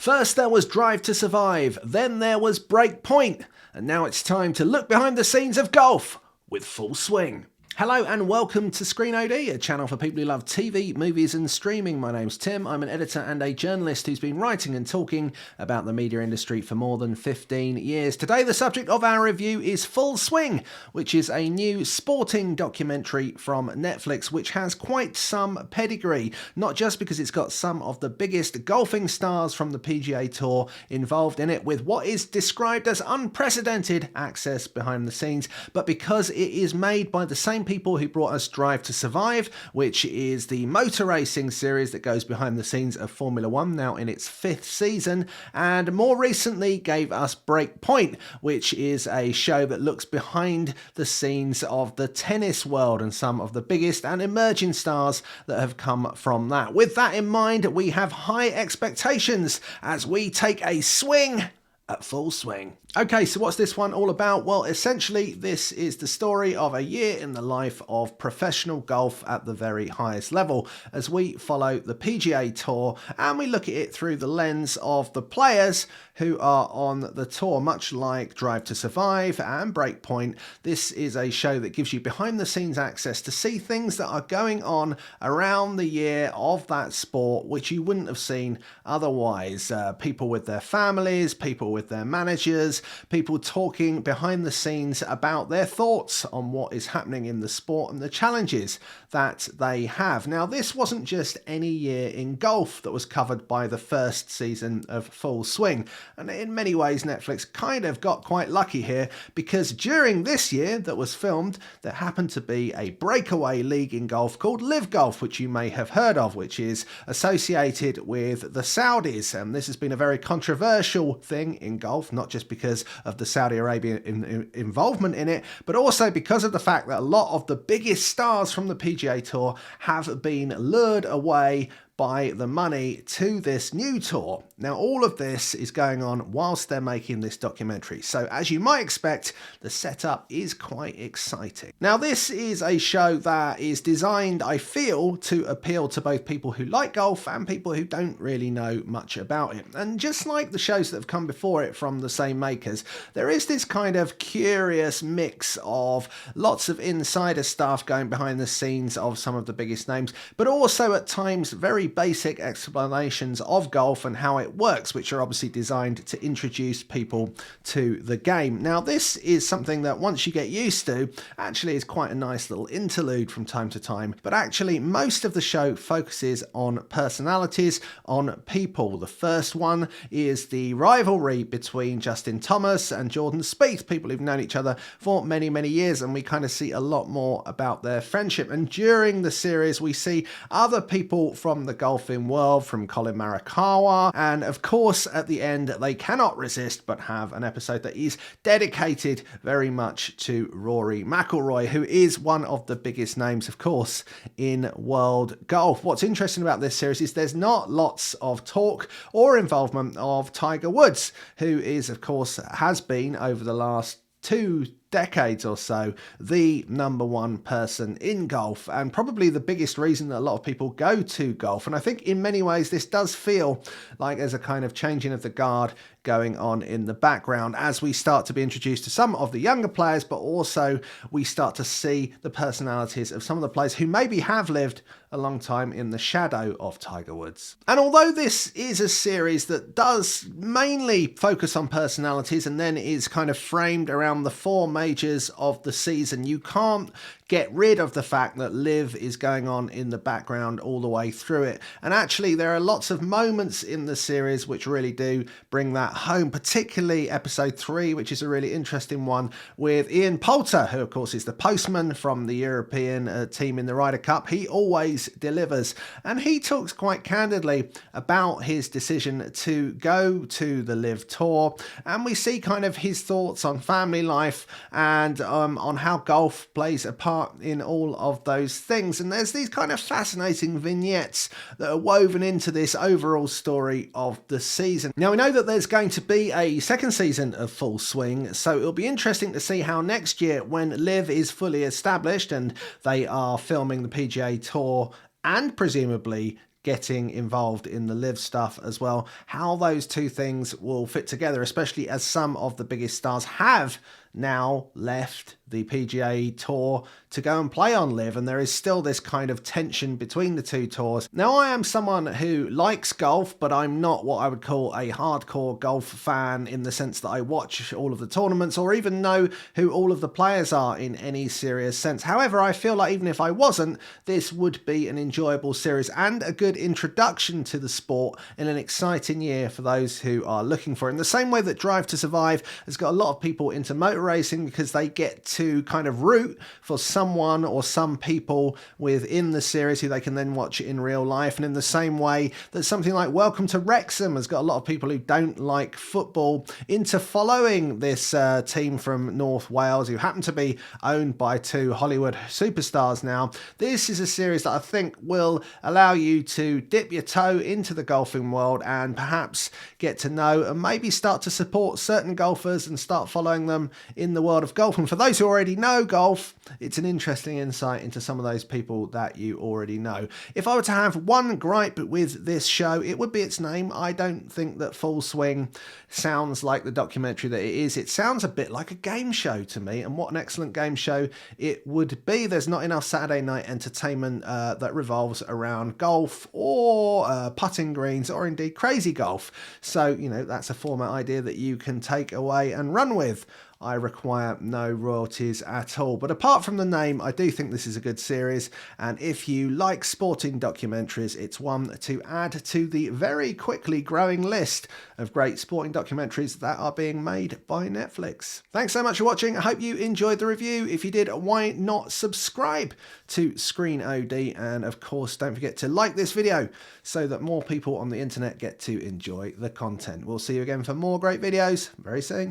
First there was Drive to Survive, then there was Break Point, and now it's time to look behind the scenes of golf with Full Swing. Hello and welcome to Screen OD, a channel for people who love TV, movies and streaming. My name's Tim, I'm an editor and a journalist who's been writing and talking about the media industry for more than 15 years. Today the subject of our review is Full Swing, which is a new sporting documentary from Netflix which has quite some pedigree, not just because it's got some of the biggest golfing stars from the PGA Tour involved in it with what is described as unprecedented access behind the scenes, but because it is made by the same people who brought us Drive to Survive, which is the motor racing series that goes behind the scenes of Formula One, now in its 5th season, and more recently gave us Break Point, which is a show that looks behind the scenes of the tennis world and some of the biggest and emerging stars that have come from that. With that in mind, we have high expectations as we take a swing at Full Swing. Okay, so what's this one all about? Well, essentially, this is the story of a year in the life of professional golf at the very highest level, as we follow the PGA Tour and we look at it through the lens of the players who are on the tour. Much like Drive to Survive and Break Point, this is a show that gives you behind the scenes access to see things that are going on around the year of that sport, which you wouldn't have seen otherwise. People with their families, people with their managers, people talking behind the scenes about their thoughts on what is happening in the sport and the challenges that they have. Now, this wasn't just any year in golf that was covered by the first season of Full Swing. And in many ways, Netflix kind of got quite lucky here, because during this year that was filmed, there happened to be a breakaway league in golf called LIV Golf, which you may have heard of, which is associated with the Saudis. And this has been a very controversial thing in golf, not just because of the Saudi Arabian involvement in it, but also because of the fact that a lot of the biggest stars from the PGA Tour have been lured away by the money to this new tour. Now, all of this is going on whilst they're making this documentary. So as you might expect, the setup is quite exciting. Now, this is a show that is designed, I feel, to appeal to both people who like golf and people who don't really know much about it. And just like the shows that have come before it from the same makers, there is this kind of curious mix of lots of insider stuff going behind the scenes of some of the biggest names, but also at times very basic explanations of golf and how it works, which are obviously designed to introduce people to the game. Now, this is something that once you get used to, actually is quite a nice little interlude from time to time, but actually most of the show focuses on personalities, on people. The first one is the rivalry between Justin Thomas and Jordan Spieth, people who've known each other for many, many years, and we kind of see a lot more about their friendship. And during the series, we see other people from the golfing world, from Colin Morikawa, and of course at the end they cannot resist but have an episode that is dedicated very much to Rory McIlroy, who is one of the biggest names, of course, in world golf. What's interesting about this series is there's not lots of talk or involvement of Tiger Woods, who is, of course, has been over the last 2 decades or so the number one person in golf, and probably the biggest reason that a lot of people go to golf. And I think in many ways this does feel like there's a kind of changing of the guard going on in the background as we start to be introduced to some of the younger players, but also we start to see the personalities of some of the players who maybe have lived a long time in the shadow of Tiger Woods. And although this is a series that does mainly focus on personalities and then is kind of framed around the 4 majors of the season, you can't get rid of the fact that LIV is going on in the background all the way through it. And actually there are lots of moments in the series which really do bring that home, particularly episode 3, which is a really interesting one with Ian Poulter, who of course is the postman from the European team in the Ryder Cup. He always delivers, and he talks quite candidly about his decision to go to the LIV Tour, and we see kind of his thoughts on family life and on how golf plays a part in all of those things. And there's these kind of fascinating vignettes that are woven into this overall story of the season. Now, we know that there's going to be a second season of Full Swing, so it'll be interesting to see how next year, when LIV is fully established and they are filming the PGA Tour and presumably getting involved in the LIV stuff as well, how those two things will fit together, especially as some of the biggest stars have now left the PGA Tour to go and play on LIV, and there is still this kind of tension between the two tours. Now, I am someone who likes golf, but I'm not what I would call a hardcore golf fan in the sense that I watch all of the tournaments or even know who all of the players are in any serious sense. However, I feel like even if I wasn't, this would be an enjoyable series and a good introduction to the sport in an exciting year for those who are looking for it. In the same way that Drive to Survive has got a lot of people into motor racing because they get to kind of root for someone or some people within the series who they can then watch in real life. And in the same way that something like Welcome to Wrexham has got a lot of people who don't like football into following this team from North Wales who happen to be owned by two Hollywood superstars now. This is a series that I think will allow you to dip your toe into the golfing world and perhaps get to know and maybe start to support certain golfers and start following them in the world of golf. And for those who already know golf, it's an interesting insight into some of those people that you already know. If I were to have one gripe with this show, it would be its name. I don't think that Full Swing sounds like the documentary that it is. It sounds a bit like a game show to me, and what an excellent game show it would be. There's not enough Saturday night entertainment that revolves around golf or putting greens or indeed crazy golf. So, you know, that's a format idea that you can take away and run with. I require no royalties at all. But apart from the name, I do think this is a good series. And if you like sporting documentaries, it's one to add to the very quickly growing list of great sporting documentaries that are being made by Netflix. Thanks so much for watching. I hope you enjoyed the review. If you did, why not subscribe to Screen OD? And of course, don't forget to like this video so that more people on the internet get to enjoy the content. We'll see you again for more great videos very soon.